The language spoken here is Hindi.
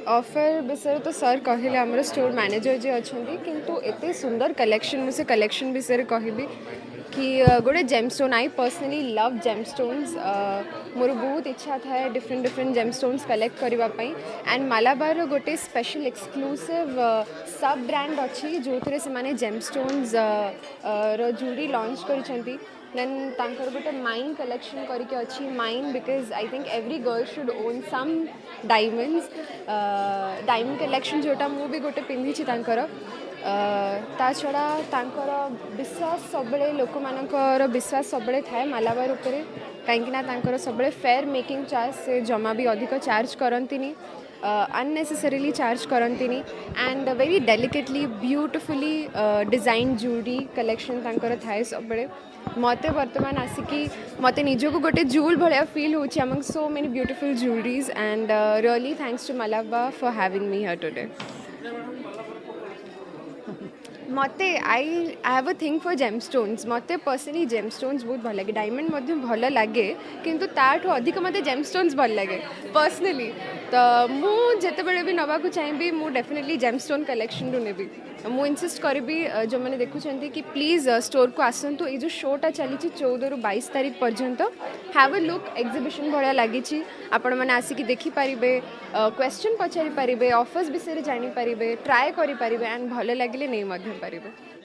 ऑफर विषय तो सर कहले आमर स्टोर मैनेजर जे अच्छा किंतु एते सुंदर कलेक्शन मुझे कलेक्शन विषय कहबी कि गोटे gemstone I personally love gemstones more बहुत इच्छा था डिफरेंट डिफरेंट जेमस्टोन्स कलेक्ट करने एंड मालाबार गोटे स्पेशल एक्सक्लूसिव सब ब्रांड अच्छी जो थे से जेमस्टोन्स जूरी लॉन्च कर देन तांकर गोटे माइन कलेक्शन करके अच्छी mine because I think every girl should own some diamonds diamond collection जोटा मु भी गोटे पिंधि तांकर ता छड़ा तांकर विश्वास सब लोक मानकर विश्वास सब थाए मालाबार उपरे कहीं तांकर सब फेयर मेकिंग चार्ज से जमा भी अधिक चार्ज करती अननेसेसरीली चार्ज करती and very delicately beautifully design jewellery collection तांकर थाए सब मत वर्तमान आसिकी मत निजक गोटे जूल भाया फील होची among so many beautiful jewelleries and really thanks to Malabar for having me here today मते I have a thing for gemstones मते पर्सनली जेमस्टोन्स बहुत भल लगे डायमंड भल लगे किंतु ताठू अधिक मत जेमस्टोन्स भल लगे पर्सनली तो मुझे भी नवा चाहिए मु डेफिनेटली जेमस्टोन कलेक्शन रू नेबी मु इंसिस्ट करी जो मैंने देखुं कि प्लीज़ स्टोर को आसतु ये जो शोटा चली 14 ରୁ 22 तारीख पर्यंत हैव अ लुक एग्जिबिशन भाया लगी आपण मैंने आसिक देखिपारे क्वेश्चन पचारि पारे ऑफर्स विषय जानीपारे ट्राए करें एंड भल लगे नहीं पारे।